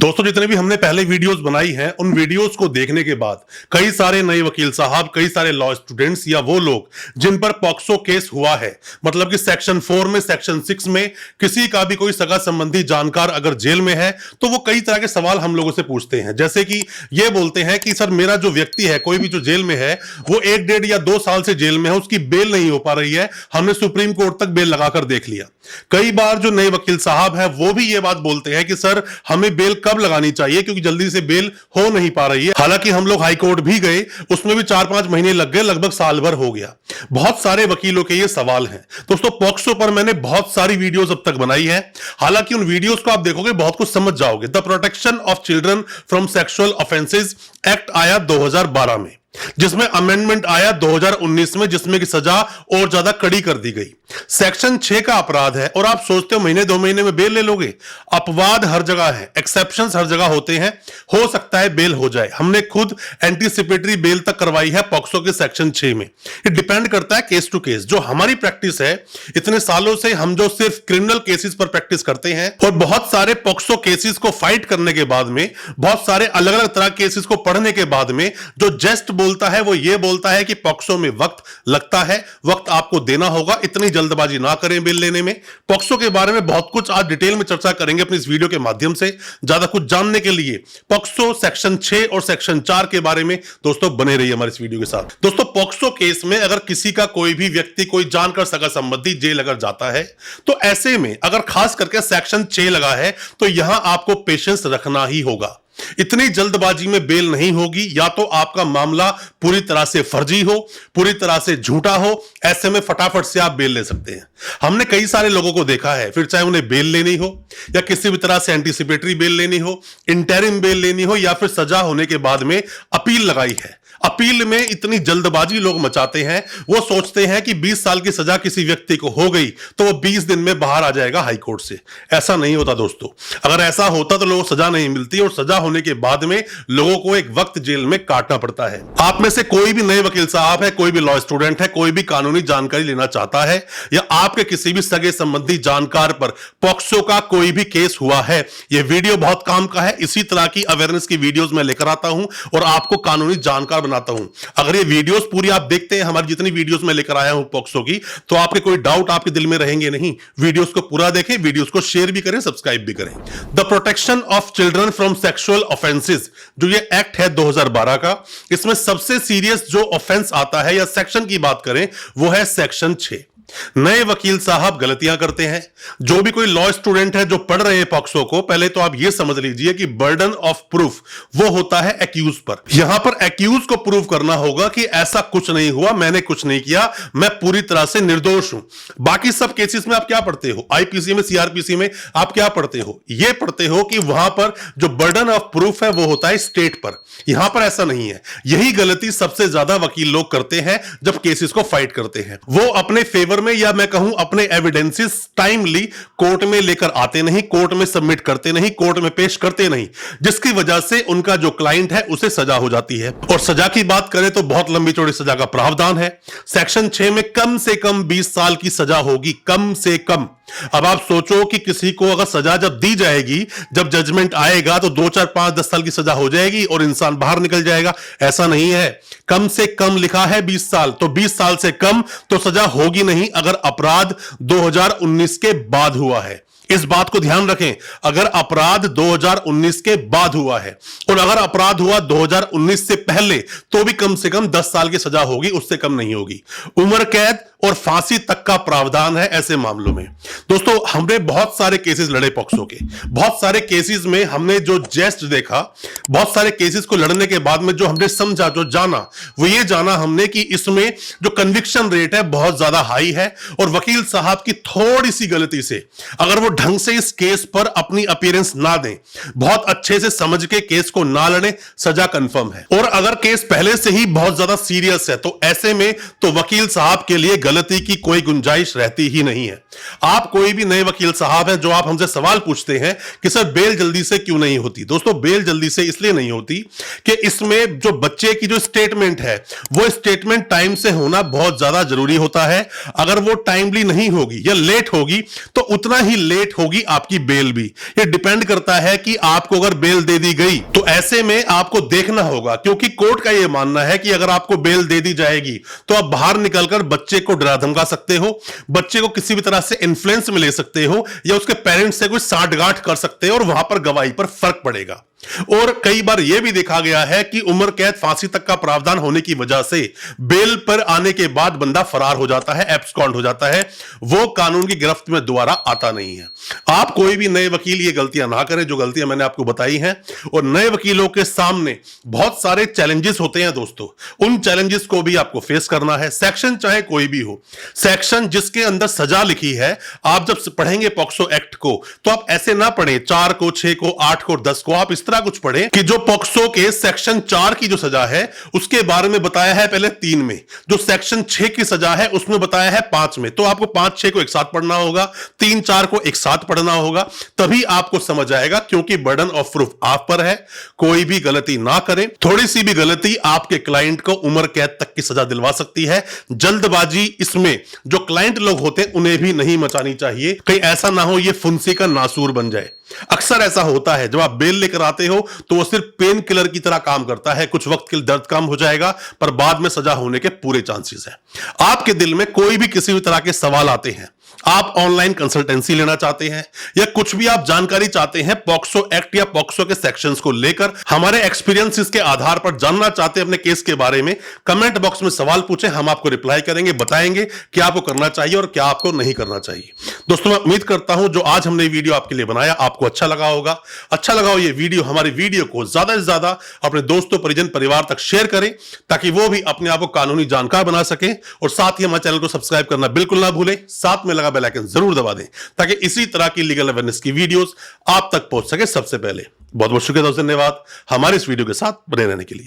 दोस्तों जितने भी हमने पहले वीडियोस बनाई हैं उन वीडियोस को देखने के बाद कई सारे नए वकील साहब, कई सारे लॉ स्टूडेंट्स या वो लोग जिन पर पॉक्सो केस हुआ है, मतलब कि सेक्शन 4 में, सेक्शन 6 में किसी का भी कोई सगा संबंधी जानकार अगर जेल में है तो वो कई तरह के सवाल हम लोगों से पूछते हैं। जैसे कि ये बोलते हैं कि सर मेरा जो व्यक्ति है, कोई भी जो जेल में है वो 1, 1.5 या 2 साल से जेल में है, उसकी बेल नहीं हो पा रही है, हमने सुप्रीम कोर्ट तक बेल लगाकर देख लिया। कई बार जो नए वकील साहब हैं वो भी ये बात बोलते हैं कि सर हमें बेल कब लगानी चाहिए क्योंकि जल्दी से बेल हो नहीं पा रही है। हालांकि हम लोग हाई कोर्ट भी गए, उसमें भी 4-5 महीने लग गए, लगभग साल भर हो गया। बहुत सारे वकीलों के ये सवाल हैं। दोस्तों पॉक्सो पर मैंने बहुत सारी वीडियोस अब तक बनाई है। हालांकि उन वीडियोस को आप देखोगे बहुत कुछ समझ जाओगे। The protection of children from sexual offences act आया 2012 में, जिसमें अमेंडमेंट आया 2019 में, जिसमें की सजा और ज्यादा कड़ी कर दी गई। सेक्शन 6 का अपराध है और आप सोचते हो महीने 2 महीने में बेल ले लोगे। अपवाद हर जगह है, एक्सेप्शंस हर जगह होते हैं, हो सकता है बेल हो जाए। हमने खुद एंटीसिपेटरी बेल तक करवाई है पॉक्सो के सेक्शन 6 में। ये डिपेंड करता है केस टू केस। जो हमारी प्रैक्टिस है, इतने सालों से हम जो सिर्फ क्रिमिनल केसेस पर प्रैक्टिस करते हैं और बहुत सारे पॉक्सो केसेस को फाइट करने के बाद में, बहुत सारे अलग अलग तरह केसेस को पढ़ने के बाद में जो जस्ट बोलता है वो ये बोलता है कि पॉक्सो में वक्त लगता है, वक्त आपको देना होगा, इतनी जल्दबाजी ना करें बिल लेने में। पॉक्सो के बारे में बहुत कुछ आज डिटेल में चर्चा करेंगे अपनी इस वीडियो के माध्यम से। ज्यादा कुछ जानने के लिए पॉक्सो सेक्शन 6 और सेक्शन 4 के बारे में दोस्तों बने रहिए हमारे इस वीडियो के साथ। दोस्तों पॉक्सो केस में अगर किसी का कोई भी व्यक्ति, कोई जानकर सगा संबंधी जेल अगर जाता है तो ऐसे में अगर खास करके सेक्शन 6 लगा है तो यहां आपको पेशेंस रखना ही होगा। इतनी जल्दबाजी में बेल नहीं होगी। या तो आपका मामला पूरी तरह से फर्जी हो, पूरी तरह से झूठा हो, ऐसे में फटाफट से आप बेल ले सकते हैं। हमने कई सारे लोगों को देखा है, फिर चाहे उन्हें बेल लेनी हो या किसी भी तरह से एंटीसिपेटरी बेल लेनी हो, इंटरिम बेल लेनी हो या फिर सजा होने के बाद में अपील लगाई है। अपील में इतनी जल्दबाजी लोग मचाते हैं, वो सोचते हैं कि 20 साल की सजा किसी व्यक्ति को हो गई तो वो 20 दिन में बाहर आ जाएगा हाई कोर्ट से। ऐसा नहीं होता दोस्तों। अगर ऐसा होता तो लोगों को सजा नहीं मिलती और सजा होने के बाद में लोगों को एक वक्त जेल में काटना पड़ता है। आप में से कोई भी नए वकील साहब है, कोई भी लॉ स्टूडेंट है, कोई भी कानूनी जानकारी लेना चाहता है या आपके किसी भी सगे संबंधी जानकार पर पॉक्सो का कोई भी केस हुआ है, यह वीडियो बहुत काम का है। इसी तरह की अवेयरनेस की वीडियोस मैं लेकर आता हूं और आपको कानूनी जानकार बनाता हूं। अगर ये वीडियोस पूरी आप देखते हैं, हमारी जितनी वीडियोस मैं लेकर आया हूं पॉक्सो की, तो आपके कोई डाउट आपके दिल में रहेंगे नहीं। वीडियोस को पूरा देखें, वीडियोस को शेयर भी करें, सब्सक्राइब भी करें। The protection of children from sexual offences, जो ये एक्ट है 2012 का, इसमें सबसे सीरियस जो ऑफेंस आता है या सेक्शन की बात करें वो है सेक्शन 6। नए वकील साहब गलतियां करते हैं। जो भी कोई लॉ स्टूडेंट है जो पढ़ रहे हैं पॉक्सो को, पहले तो आप यह समझ लीजिए कि बर्डन ऑफ प्रूफ वो होता है एक्यूज पर। यहां पर एक्यूज को प्रूव करना होगा कि ऐसा कुछ नहीं हुआ, मैंने कुछ नहीं किया, मैं पूरी तरह से निर्दोष हूं। बाकी सब केसेस में आप क्या पढ़ते हो, आईपीसी में, सीआरपीसी में आप क्या पढ़ते हो, यह पढ़ते हो कि वहां पर जो बर्डन ऑफ प्रूफ है वो होता है स्टेट पर। यहां पर ऐसा नहीं है। यही गलती सबसे ज्यादा वकील लोग करते हैं जब केसेस को फाइट करते हैं। वो अपने फेवर में या मैं कहूं अपने एविडेंसेस टाइमली कोर्ट में लेकर आते नहीं, कोर्ट में सबमिट करते नहीं, कोर्ट में पेश करते नहीं, जिसकी वजह से उनका जो क्लाइंट है उसे सजा हो जाती है। और सजा की बात करें तो बहुत लंबी चौड़ी सजा का प्रावधान है। सेक्शन 6 में कम से कम 20 साल की सजा होगी, कम से कम। अब आप सोचो कि किसी को अगर सजा जब दी जाएगी, जब जजमेंट आएगा तो 2, 4, 5, 10 साल की सजा हो जाएगी और इंसान बाहर निकल जाएगा। ऐसा नहीं है। कम से कम लिखा है 20 साल, तो 20 साल से कम तो सजा होगी नहीं अगर अपराध 2019 के बाद हुआ है। इस बात को ध्यान रखें। अगर अपराध 2019 के बाद हुआ है और अगर अपराध हुआ 2019 से पहले तो भी कम से कम 10 साल की सजा होगी, उससे कम नहीं होगी। उम्र कैद और फांसी तक का प्रावधान है ऐसे मामलों में। दोस्तों हमने बहुत सारे केसेस लड़े पॉक्सो के। बहुत सारे केसेस में हमने जो जेस्ट देखा, बहुत सारे केसेस को लड़ने के बाद में जो हमने समझा, जो जाना, वो ये जाना हमने कि इसमें जो कन्विक्शन रेट है बहुत ज्यादा हाई है और वकील साहब की थोड़ी सी गलती से अगर वो ढंग से इस केस पर अपनी अपीयरेंस ना दें, बहुत अच्छे से समझ के केस को ना लड़े, सजा कंफर्म है। और अगर केस पहले से ही बहुत ज्यादा सीरियस है तो ऐसे में तो वकील साहब के लिए गलती की कोई गुंजाइश रहती ही नहीं है। आप कोई भी नए वकील साहब हैं जो आप हमसे सवाल पूछते हैं कि सर बेल जल्दी से क्यों नहीं होती। दोस्तों बेल जल्दी से इसलिए नहीं होती कि इसमें जो बच्चे की जो स्टेटमेंट है वो स्टेटमेंट टाइम से होना बहुत ज्यादा जरूरी होता है। अगर वो टाइमली नहीं होगी या लेट होगी तो उतना ही लेट लेट होगी आपकी बेल भी। ये डिपेंड करता है कि आपको अगर बेल दे दी गई तो ऐसे में आपको देखना होगा, क्योंकि कोर्ट का यह मानना है कि अगर आपको बेल दे दी जाएगी तो आप बाहर निकलकर बच्चे को डरा धमका सकते हो, बच्चे को किसी भी तरह से इन्फ्लुएंस में ले सकते हो, या उसके पेरेंट्स से कोई साठगांठ कर सकते हो और वहां पर गवाही पर फर्क पड़ेगा। और कई बार यह भी देखा गया है कि उम्र कैद फांसी तक का प्रावधान होने की वजह से बेल पर आने के बाद बंदा फरार हो जाता है, एब्सकॉन्ड हो जाता है, वो कानून की गिरफ्त में दोबारा आता नहीं है। आप कोई भी नए वकील ये गलतियां ना करें जो गलतियां मैंने आपको बताई हैं। और नए वकीलों के सामने बहुत सारे चैलेंजेस होते हैं दोस्तों, उन चैलेंजेस को भी आपको फेस करना है। सेक्शन चाहे कोई भी हो, सेक्शन जिसके अंदर सजा लिखी है, आप जब पढ़ेंगे पॉक्सो एक्ट को तो आप ऐसे ना पढ़ें 4 को, 6 को, 8 को, 10 को, आप इस तरह कुछ पढ़ें कि जो पॉक्सो के सेक्शन 4 की जो सजा है उसके बारे में बताया है पहले 3 में, जो सेक्शन 6 की सजा है उसमें बताया है 5 में। तो आपको 5, 6 को एक साथ पढ़ना होगा, 3, 4 को एक साथ पढ़ना होगा, तभी आपको समझ आएगा। क्योंकि बर्डन ऑफ प्रूफ आप पर है, कोई भी गलती ना करें। थोड़ी सी भी गलती आपके क्लाइंट को उम्र कैद तक की सजा दिलवा सकती है। जल्दबाजी इसमें जो क्लाइंट लोग होते हैं उन्हें भी नहीं मचानी चाहिए, कहीं ऐसा ना हो ये फुंसी का नासूर बन जाए। अक्सर ऐसा होता है जब आप बेल लेकर आते हो तो वो सिर्फ पेन किलर की तरह काम करता है, कुछ वक्त के लिए दर्द कम हो जाएगा पर बाद में सजा होने के पूरे चांसेस हैं। आपके दिल में कोई भी किसी भी तरह के सवाल आते हैं, आप ऑनलाइन कंसल्टेंसी लेना चाहते हैं या कुछ भी आप जानकारी चाहते हैं पॉक्सो एक्ट या पॉक्सो के सेक्शंस को लेकर, हमारे एक्सपीरियंसेस के आधार पर जानना चाहते हैं अपने केस के बारे में, कमेंट बॉक्स में सवाल पूछें, हम आपको रिप्लाई करेंगे, बताएंगे क्या आपको करना चाहिए और क्या आपको नहीं करना चाहिए। दोस्तों मैं उम्मीद करता हूं जो आज हमने वीडियो आपके लिए बनाया आपको अच्छा लगा होगा। अच्छा लगा हो ये वीडियो, हमारी वीडियो को ज्यादा से ज्यादा अपने दोस्तों, परिजन, परिवार तक शेयर करें ताकि वो भी अपने आप को कानूनी जानकार बना सके। और साथ ही हमारे चैनल को सब्सक्राइब करना बिल्कुल ना भूलें, साथ में लगा बेल आइकन जरूर दबा दें ताकि इसी तरह की लीगल अवेयरनेस की वीडियोस आप तक पहुंच सके सबसे पहले। बहुत बहुत शुक्रिया दोस्तों, धन्यवाद हमारे इस वीडियो के साथ बने रहने के लिए।